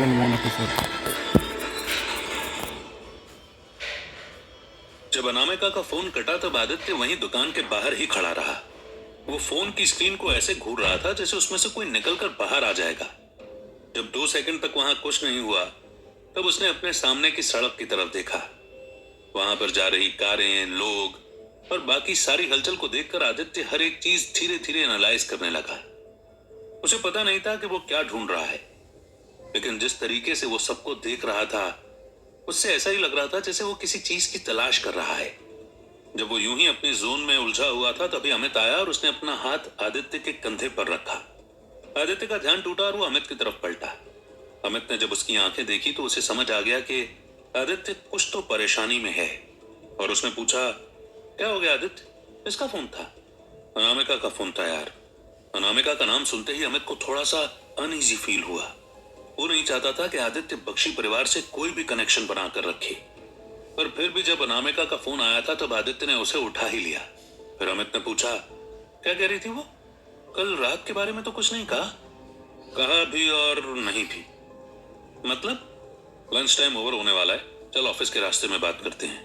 one episode. जब अनामिका का phone कटा तब आदित्य वहीं दुकान के बाहर ही खड़ा रहा। वो फोन की स्क्रीन को ऐसे घूर रहा था जैसे उसमें से कोई निकलकर बाहर आ जाएगा। जब 2 सेकंड तक वहां कुछ नहीं हुआ तब उसने अपने सामने की सड़क की तरफ देखा। वहां पर जा रही कारें, लोग और बाकी सारी हलचल को देखकर आदित्य हर एक चीज धीरे धीरे एनालाइज करने लगा। उसे पता नहीं था कि वो क्या ढूंढ रहा है, लेकिन जिस तरीके से वो सबको देख रहा था उससे ऐसा ही लग रहा था जैसे वो किसी चीज की तलाश कर रहा है। जब वो यूं ही अपने जोन में उलझा हुआ था तभी अमित आया और उसने अपना हाथ आदित्य के कंधे पर रखा। आदित्य का ध्यान टूटा और वो अमित की तरफ पलटा। अमित ने जब उसकी आंखें देखी तो उसे समझ आ गया कि आदित्य कुछ तो परेशानी में है और उसने पूछा, क्या हो गया आदित्य? किसका फोन था? अनामिका का फोन था यार। अनामिका का नाम सुनते ही अमित को थोड़ा सा अनईजी फील हुआ। वो नहीं चाहता था कि आदित्य बख्शी परिवार से कोई भी कनेक्शन बनाकर रखे, पर फिर भी जब अनामिका का फोन आया था तब आदित्य ने उसे उठा ही लिया। फिर अमित ने पूछा, क्या कह रही थी वो? कल रात के बारे में तो कुछ नहीं कहा। कहा भी और नहीं भी। मतलब लंच टाइम ओवर होने वाला है, चल ऑफिस के रास्ते में बात करते हैं,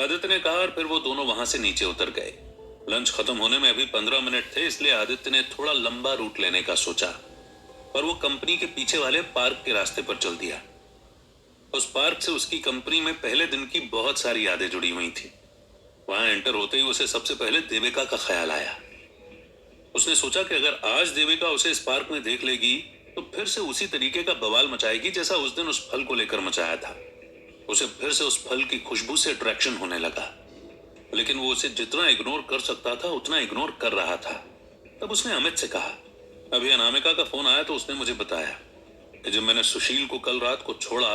आदित्य ने कहा। और फिर वो दोनों वहां से नीचे उतर गए। लंच खत्म होने में अभी 15 मिनट थे, इसलिए आदित्य ने थोड़ा लंबा रूट लेने का सोचा और वो कंपनी के पीछे वाले पार्क के रास्ते पर चल दिया। उस पार्क से उसकी कंपनी में पहले दिन की बहुत सारी यादें जुड़ी हुई थी। वहां एंटर होते ही उसे सबसे पहले देविका का ख्याल आया। उसने सोचा कि अगर आज देविका उसे इस पार्क में देख लेगी तो फिर से उसी तरीके का बवाल मचाएगी जैसा उस दिन उस फल को लेकर मचाया था। उसे फिर से उस फल की खुशबू से अट्रैक्शन होने लगा, लेकिन वो उसे जितना इग्नोर कर सकता था उतना इग्नोर कर रहा था। तब उसने अमित से कहा, अभी अनामिका का फोन आया तो उसने मुझे बताया कि जब मैंने सुशील को कल रात को छोड़ा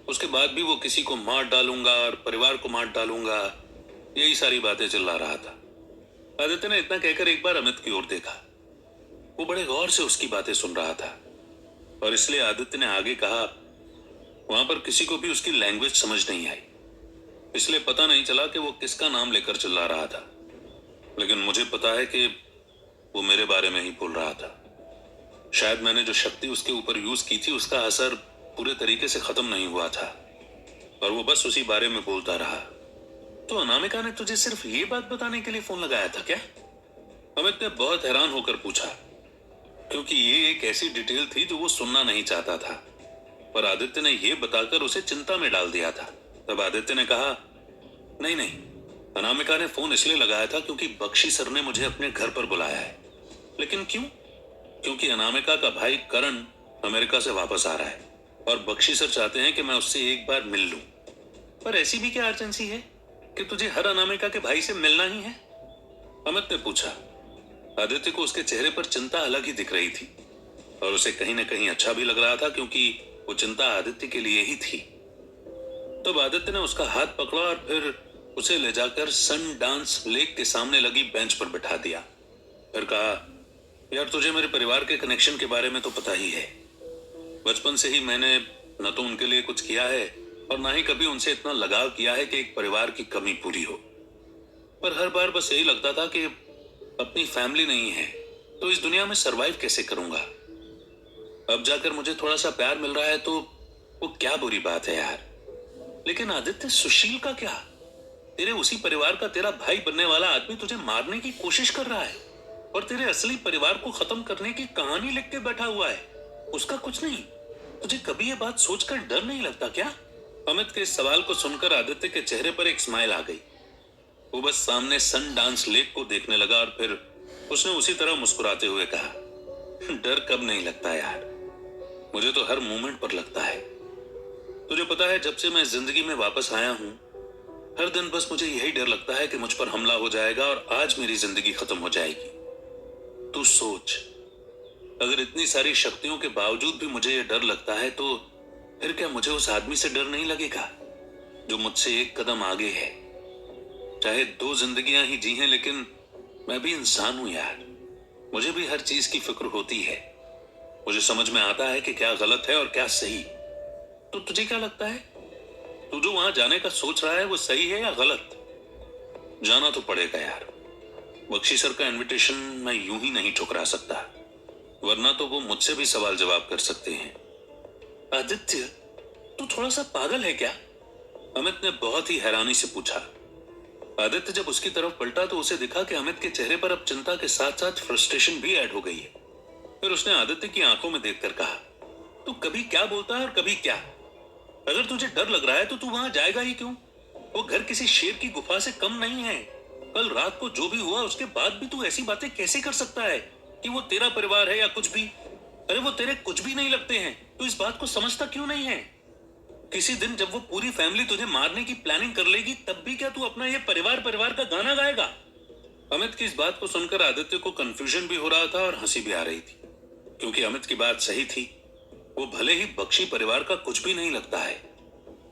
उसके बाद भी वो किसी को मार डालूंगा और परिवार को मार डालूंगा, यही सारी बातें चिल्ला रहा था। आदित्य ने इतना कहकर एक बार अमित की ओर देखा। वो बड़े गौर से उसकी बातें सुन रहा था और इसलिए आदित्य ने आगे कहा, वहां पर किसी को भी उसकी लैंग्वेज समझ नहीं आई, इसलिए पता नहीं चला कि वो किसका नाम लेकर चिल्ला रहा था, लेकिन मुझे पता है कि वो मेरे बारे में ही बोल रहा था। शायद मैंने जो शक्ति उसके ऊपर यूज की थी उसका असर पूरे तरीके से खत्म नहीं हुआ था और वो बस उसी बारे में बोलता रहा। तो अनामिका ने तुझे सिर्फ ये बात बताने के लिए फोन लगाया था क्या? अमित ने बहुत हैरान होकर पूछा, क्योंकि ये एक ऐसी डिटेल थी जो वो सुनना नहीं चाहता था, पर आदित्य ने यह बताकर उसे चिंता में डाल दिया था। तब आदित्य ने कहा, नहीं नहीं, अनामिका ने फोन इसलिए लगाया था क्योंकि बख्शी सर ने मुझे अपने घर पर बुलाया है। लेकिन क्यों? क्योंकि अनामिका का भाई करण अमेरिका से वापस आ रहा है और बख्शी सर चाहते हैं कि मैं उससे एक बार मिल लूं। पर ऐसी भी क्या अर्जेंसी है कि तुझे हर अनामिका के भाई से मिलना ही है? अमित ने पूछा। आदित्य को उसके चेहरे पर चिंता अलग ही दिख रही थी और उसे कहीं ना कहीं अच्छा भी लग रहा था, क्योंकि वो चिंता आदित्य के लिए ही थी। तब आदित्य ने उसका हाथ पकड़ा और फिर उसे ले जाकर सन डांस लेक के सामने लगी बेंच पर बिठा दिया। फिर कहा, यार तुझे मेरे परिवार के कनेक्शन के बारे में तो पता ही है। बचपन से ही मैंने न तो उनके लिए कुछ किया है और ना ही कभी उनसे इतना लगाव किया है कि एक परिवार की कमी पूरी हो। पर हर बार बस यही लगता था कि अपनी फैमिली नहीं है तो इस दुनिया में सरवाइव कैसे करूंगा। अब जाकर मुझे थोड़ा सा प्यार मिल रहा है तो वो क्या बुरी बात है यार। लेकिन आदित्य, सुशील का क्या? तेरे उसी परिवार का तेरा भाई बनने वाला आदमी तुझे मारने की कोशिश कर रहा है और तेरे असली परिवार को खत्म करने की कहानी लिख के बैठा हुआ है, उसका कुछ नहीं। तुझे कभी ये बात सोचकर डर नहीं लगता क्या? अमित के इस सवाल को सुनकर आदित्य के चेहरे पर एक स्माइल आ गई। वो बस सामने सन डांस लेक को देखने लगा और फिर उसने उसी तरह मुस्कुराते हुए कहा, डर कब नहीं लगता यार, मुझे तो हर मोमेंट पर लगता है। तुझे पता है, जब से मैं जिंदगी में वापस आया हूं हर दिन बस मुझे यही डर लगता है कि मुझ पर हमला हो जाएगा और आज मेरी जिंदगी खत्म हो जाएगी। तू सोच, अगर इतनी सारी शक्तियों के बावजूद भी मुझे यह डर लगता है तो फिर क्या मुझे उस आदमी से डर नहीं लगेगा जो मुझसे एक कदम आगे है? चाहे 2 जिंदगियां ही जी हैं, लेकिन मैं भी इंसान हूं यार, मुझे भी हर चीज की फिक्र होती है। मुझे समझ में आता है कि क्या गलत है और क्या सही। तो तुझे क्या लगता है, तू जो वहां जाने का सोच रहा है वो सही है या गलत? जाना तो पड़ेगा यार। बख्शी सर का इनविटेशन मैं यूं ही नहीं ठुकरा सकता, वरना तो वो मुझसे भी सवाल जवाब कर सकते हैं। आदित्य, तू थोड़ा सा पागल है क्या? अमित ने बहुत ही हैरानी से पूछा। आदित्य जब उसकी तरफ पलटा तो उसे दिखा कि अमित के चेहरे पर अब चिंता के साथ साथ फ्रस्ट्रेशन भी ऐड हो गई है। फिर उसने आदित्य की आंखों में देखकर कहा, तू कभी क्या बोलता है और कभी क्या? अगर तुझे डर लग रहा है तो तू वहां जाएगा ही क्यों? वो घर किसी शेर की गुफा से कम नहीं है। कल रात को जो भी हुआ उसके बाद भी तू ऐसी बातें कैसे कर सकता है कि वो तेरा परिवार है या कुछ भी? अरे वो तेरे कुछ भी नहीं लगते हैं। तू इस बात को समझता क्यों नहीं है? किसी दिन जब वो पूरी फैमिली तुझे मारने की प्लानिंग कर लेगी तब भी क्या तू अपना ये परिवार परिवार का गाना गाएगा? अमित की इस बात को सुनकर आदित्य को कंफ्यूजन भी हो रहा था और हंसी भी आ रही थी, क्योंकि अमित की बात सही थी। वो भले ही बख्शी परिवार का कुछ भी नहीं लगता है,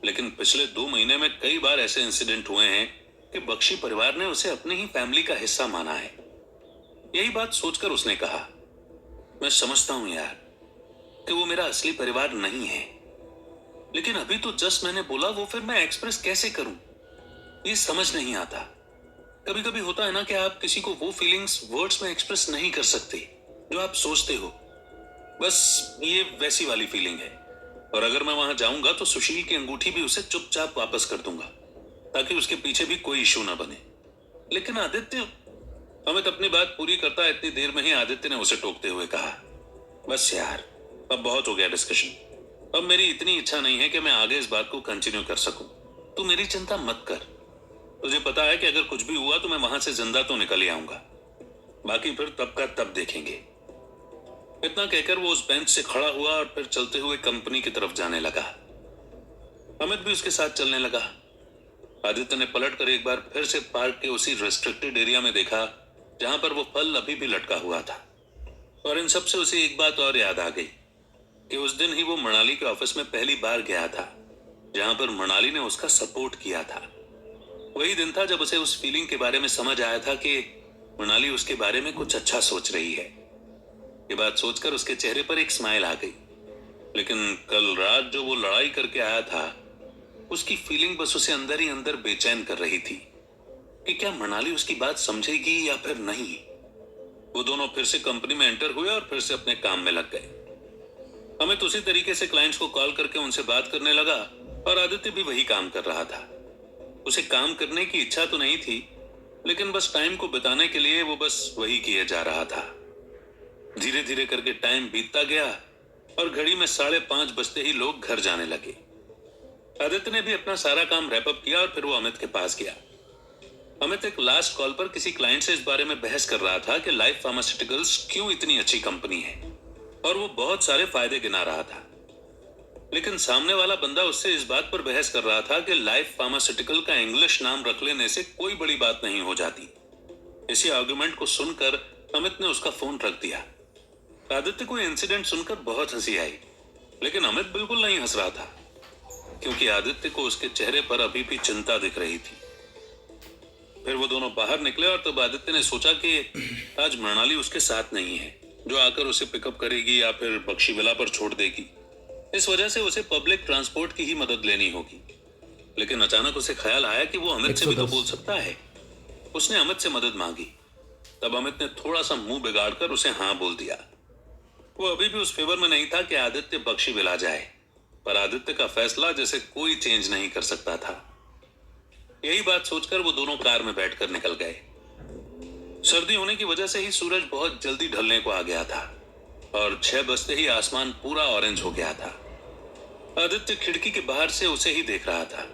लेकिन पिछले 2 महीने में कई बार ऐसे इंसिडेंट हुए हैं कि बख्शी परिवार ने उसे अपनी ही फैमिली का हिस्सा माना है। यही बात सोचकर उसने कहा, मैं समझता हूं यार कि वो मेरा असली परिवार नहीं है, लेकिन अभी तो जस्ट मैंने बोला, वो फिर मैं एक्सप्रेस कैसे करूं? ये समझ नहीं आता। कभी कभी होता है ना कि आप किसी को वो फीलिंग्स वर्ड्स में एक्सप्रेस नहीं कर सकते जो आप सोचते हो। बस ये वैसी वाली फीलिंग है। और अगर मैं वहां जाऊंगा तो सुशील की अंगूठी भी उसे चुपचाप वापस कर दूंगा, ताकि उसके पीछे भी कोई इशू ना बने। लेकिन आदित्य, अमित अपनी बात पूरी करता इतनी देर में ही आदित्य ने उसे टोकते हुए कहा, बस यार, अब बहुत हो गया डिस्कशन। अब मेरी इतनी इच्छा नहीं है कि मैं आगे इस बात को कंटिन्यू कर सकूं। तू मेरी चिंता मत कर। तुझे पता है कि अगर कुछ भी हुआ तो मैं वहां से जिंदा तो निकल ही आऊंगा, बाकी फिर तब का तब देखेंगे। इतना कहकर वो उस बेंच से खड़ा हुआ और फिर चलते हुए कंपनी की तरफ जाने लगा। अमित भी उसके साथ चलने लगा। आदित्य ने पलटकर एक बार फिर से पार्क के उसी रेस्ट्रिक्टेड एरिया में देखा जहां पर वो फल अभी भी लटका हुआ था। और इन सब से उसे एक बात और याद आ गई कि उस दिन ही वो मनाली के ऑफिस में पहली बार गया था, जहां पर मनाली ने उसका सपोर्ट किया था। वही दिन था जब उसे उस फीलिंग के बारे में समझ आया था कि मनाली उसके बारे में कुछ अच्छा सोच रही है। ये बात सोचकर उसके चेहरे पर एक स्माइल आ गई। लेकिन कल रात जो वो लड़ाई करके आया था, उसकी फीलिंग बस उसे अंदर ही अंदर बेचैन कर रही थी कि क्या मनाली उसकी बात समझेगी या फिर नहीं। वो दोनों फिर से कंपनी में एंटर हुए और फिर से अपने काम में लग गए। अमित उसी तरीके से क्लाइंट्स को कॉल करके उनसे बात करने लगा और आदित्य भी वही काम कर रहा था। उसे काम करने की इच्छा तो नहीं थी, लेकिन बस टाइम को बिताने के लिए वो बस वही किए जा रहा था। धीरे धीरे करके टाइम बीतता गया और घड़ी में 5:30 बजते ही लोग घर जाने लगे। आदित्य ने भी अपना सारा काम रैप अप किया और फिर वो अमित के पास गया। अमित एक लास्ट कॉल पर किसी क्लाइंट से इस बारे में बहस कर रहा था कि लाइफ फार्मास्यूटिकल्स क्यों इतनी अच्छी कंपनी है, और वो बहुत सारे फायदे गिना रहा था। लेकिन सामने वाला बंदा उससे इस बात पर बहस कर रहा था कि लाइफ फार्मास्यूटिकल का इंग्लिश नाम रख लेने से कोई बड़ी बात नहीं हो जाती। इसी आर्गुमेंट को सुनकर अमित ने उसका फोन रख दिया। आदित्य को इंसिडेंट सुनकर बहुत हंसी आई, लेकिन अमित बिल्कुल नहीं हंस रहा था, क्योंकि आदित्य को उसके चेहरे पर अभी भी चिंता दिख रही थी। फिर वो दोनों बाहर निकले और तब आदित्य ने सोचा कि आज मृणाली उसके साथ नहीं है, जो आकर उसे पिकअप करेगी या फिर बख्शी विला पर छोड़ देगी। इस वजह से उसे पब्लिक ट्रांसपोर्ट की ही मदद लेनी होगी। लेकिन अचानक उसे ख्याल आया कि वो अमित से भी तो बोल सकता है। उसने अमित से मदद मांगी। तब अमित ने थोड़ा सा मुंह बिगाड़कर उसे हाँ बोल दिया। वो अभी भी उस फेवर में नहीं था कि आदित्य बख्शी विला जाए, पर आदित्य का फैसला जैसे कोई चेंज नहीं कर सकता था। यही बात सोचकर वो दोनों कार में बैठकर निकल गए। सर्दी होने की वजह से ही सूरज बहुत जल्दी ढलने को आ गया था और 6 बजते ही आसमान पूरा ऑरेंज हो गया था। आदित्य खिड़की के बाहर से उसे ही देख रहा था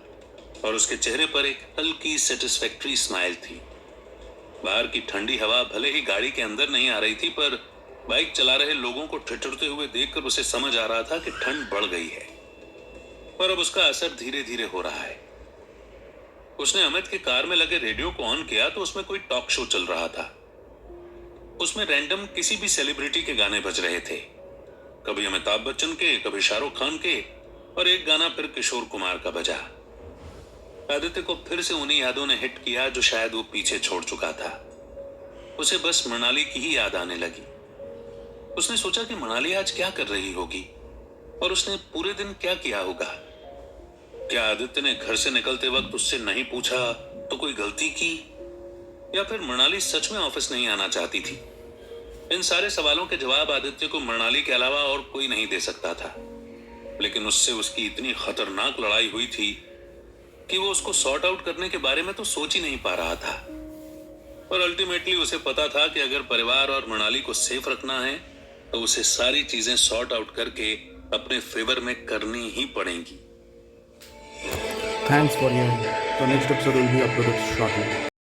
और उसके चेहरे पर एक हल्की सेटिस्फैक्टरी स्माइल थी। बाहर की ठंडी हवा भले ही गाड़ी के अंदर नहीं आ रही थी, पर बाइक चला रहे लोगों को ठिठुरते हुए देखकर उसे समझ आ रहा था कि ठंड बढ़ गई है और अब उसका असर धीरे धीरे हो रहा है। उसने अमित के कार में लगे रेडियो को ऑन किया तो उसमें कोई टॉक शो चल रहा था। उसमें रैंडम किसी भी सेलिब्रिटी के गाने बज रहे थे, कभी अमिताभ बच्चन के, कभी शाहरुख खान के, और एक गाना फिर किशोर कुमार का बजा। आदित्य को फिर से उन्हीं यादों ने हिट किया जो शायद वो पीछे छोड़ चुका था। उसे बस मनाली की ही याद आने लगी। उसने सोचा कि मनाली आज क्या कर रही होगी और उसने पूरे दिन क्या किया होगा। क्या आदित्य ने घर से निकलते वक्त उससे नहीं पूछा तो कोई गलती की, या फिर मनाली सच में ऑफिस नहीं आना चाहती थी? इन सारे सवालों के जवाब आदित्य को मनाली के अलावा और कोई नहीं दे सकता था। लेकिन उससे उसकी इतनी खतरनाक लड़ाई हुई थी कि वो उसको सॉर्ट आउट करने के बारे में तो सोच ही नहीं पा रहा था। और अल्टीमेटली उसे पता था कि अगर परिवार और मृणाली को सेफ रखना है तो उसे सारी चीजें सॉर्ट आउट करके अपने फेवर में करनी ही पड़ेंगी। Thanks for hearing. The next episode will be uploaded shortly.